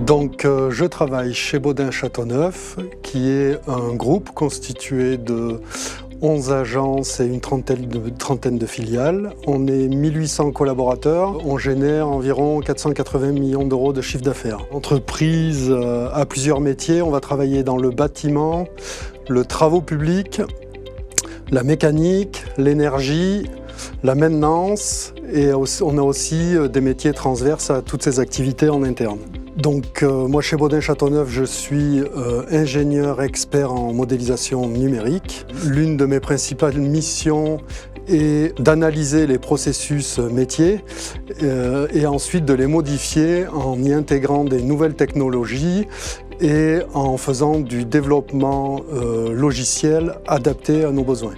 Je travaille chez Baudin Châteauneuf, qui est un groupe constitué de 11 agences et une trentaine de filiales. On est 1800 collaborateurs, on génère environ 480 millions d'euros de chiffre d'affaires. Entreprise à plusieurs métiers, on va travailler dans le bâtiment, le travaux publics, la mécanique, l'énergie, la maintenance, et on a aussi des métiers transverses à toutes ces activités en interne. Moi chez Baudin Châteauneuf, je suis ingénieur expert en modélisation numérique. L'une de mes principales missions est d'analyser les processus métiers et ensuite de les modifier en y intégrant des nouvelles technologies et en faisant du développement logiciel adapté à nos besoins.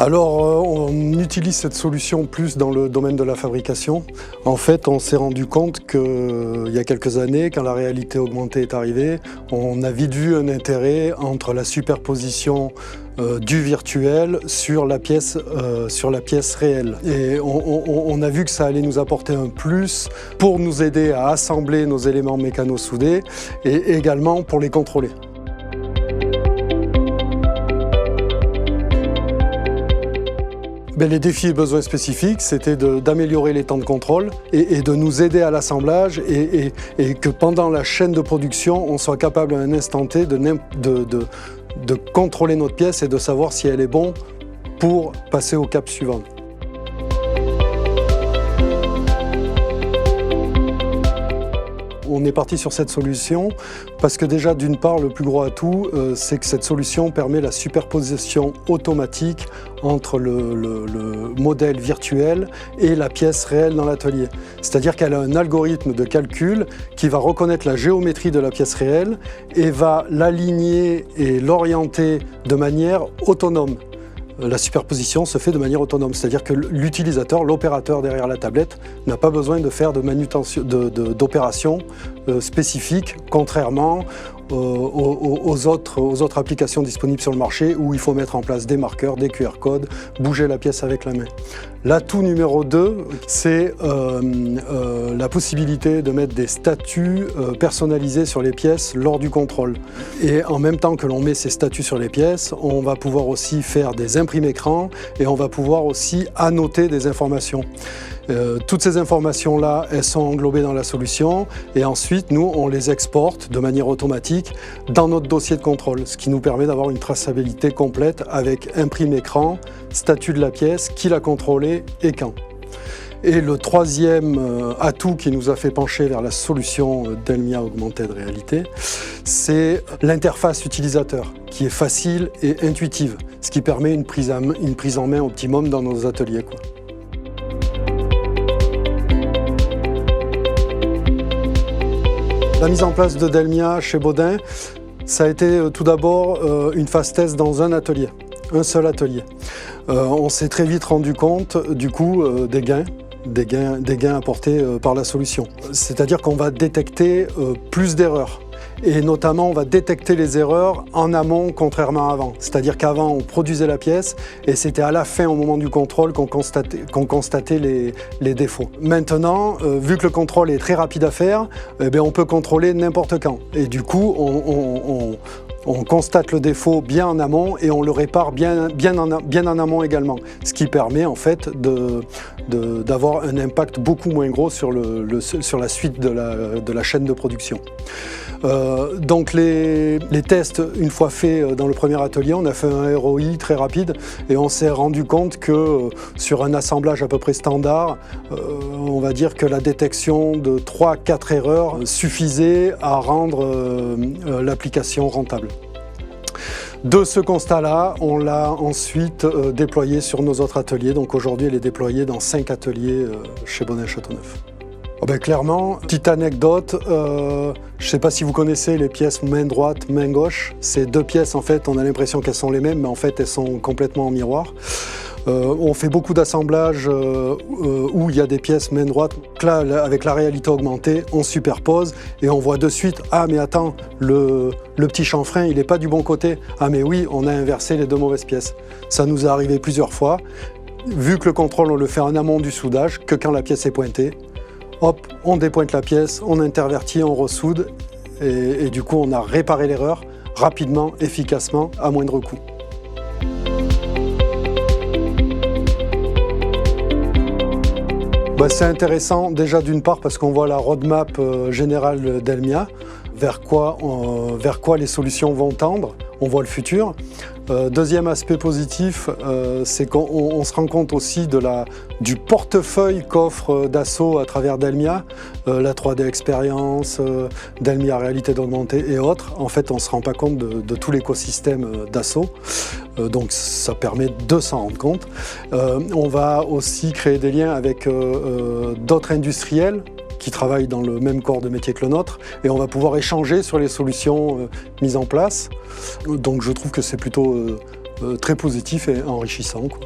Alors, on utilise cette solution plus dans le domaine de la fabrication. En fait, on s'est rendu compte qu'il y a quelques années, quand la réalité augmentée est arrivée, on a vite vu un intérêt entre la superposition du virtuel sur la pièce réelle. Et on a vu que ça allait nous apporter un plus pour nous aider à assembler nos éléments mécano-soudés et également pour les contrôler. Les défis et besoins spécifiques, c'était d'améliorer les temps de contrôle et de nous aider à l'assemblage et que pendant la chaîne de production, on soit capable à un instant T de contrôler notre pièce et de savoir si elle est bonne pour passer au cap suivant. On est parti sur cette solution parce que déjà, d'une part, le plus gros atout, c'est que cette solution permet la superposition automatique entre le modèle virtuel et la pièce réelle dans l'atelier. C'est-à-dire qu'elle a un algorithme de calcul qui va reconnaître la géométrie de la pièce réelle et va l'aligner et l'orienter de manière autonome. La superposition se fait de manière autonome, c'est-à-dire que l'utilisateur, l'opérateur derrière la tablette, n'a pas besoin de faire d'opérations spécifiques, contrairement aux autres applications disponibles sur le marché où il faut mettre en place des marqueurs, des QR codes, bouger la pièce avec la main. L'atout numéro 2, c'est la possibilité de mettre des statuts personnalisés sur les pièces lors du contrôle. Et en même temps que l'on met ces statuts sur les pièces, on va pouvoir aussi faire des imprimes écran et on va pouvoir aussi annoter des informations. Toutes ces informations-là, elles sont englobées dans la solution et ensuite, nous, on les exporte de manière automatique dans notre dossier de contrôle, ce qui nous permet d'avoir une traçabilité complète avec imprime écran, statut de la pièce, qui l'a contrôlée et quand. Et le troisième atout qui nous a fait pencher vers la solution Delmia Augmented Reality, c'est l'interface utilisateur, qui est facile et intuitive, ce qui permet une prise en main optimum dans nos ateliers, La mise en place de Delmia chez Baudin, ça a été tout d'abord une phase test dans un atelier, un seul atelier. On s'est très vite rendu compte du coup des gains apportés par la solution. C'est-à-dire qu'on va détecter plus d'erreurs. Et notamment, on va détecter les erreurs en amont, contrairement à avant. C'est-à-dire qu'avant, on produisait la pièce et c'était à la fin, au moment du contrôle, qu'on constatait les défauts. Maintenant, vu que le contrôle est très rapide à faire, on peut contrôler n'importe quand. Et du coup, on constate le défaut bien en amont et on le répare bien en amont également. Ce qui permet en fait d'avoir un impact beaucoup moins gros sur la suite de la chaîne de production. Donc les tests, une fois faits dans le premier atelier, on a fait un ROI très rapide et on s'est rendu compte que sur un assemblage à peu près standard, on va dire que la détection de 3-4 erreurs suffisait à rendre l'application rentable. De ce constat-là, on l'a ensuite déployé sur nos autres ateliers. Donc aujourd'hui, elle est déployée dans 5 ateliers chez Baudin Châteauneuf. Clairement, petite anecdote, je ne sais pas si vous connaissez les pièces main droite, main gauche. Ces deux pièces, en fait, on a l'impression qu'elles sont les mêmes, mais en fait, elles sont complètement en miroir. On fait beaucoup d'assemblages où il y a des pièces main droite. Là, avec la réalité augmentée, on superpose et on voit de suite « Ah mais attends, le petit chanfrein, il n'est pas du bon côté. Ah mais oui, on a inversé les deux mauvaises pièces. » Ça nous est arrivé plusieurs fois. vu que le contrôle on le fait en amont du soudage, que quand la pièce est pointée, hop, on dépointe la pièce, on intervertit, on ressoude et du coup on a réparé l'erreur rapidement, efficacement, à moindre coût. C'est intéressant déjà d'une part parce qu'on voit la roadmap générale d'Elmia, vers quoi les solutions vont tendre, on voit le futur. Deuxième aspect positif, c'est qu'on se rend compte aussi du portefeuille qu'offre Dassault à travers Delmia, la 3D Experience, Delmia Réalité Augmentée et autres. En fait, on ne se rend pas compte de tout l'écosystème Dassault. Donc ça permet de s'en rendre compte. On va aussi créer des liens avec d'autres industriels qui travaillent dans le même corps de métier que le nôtre et on va pouvoir échanger sur les solutions mises en place. Donc je trouve que c'est plutôt très positif et enrichissant, quoi.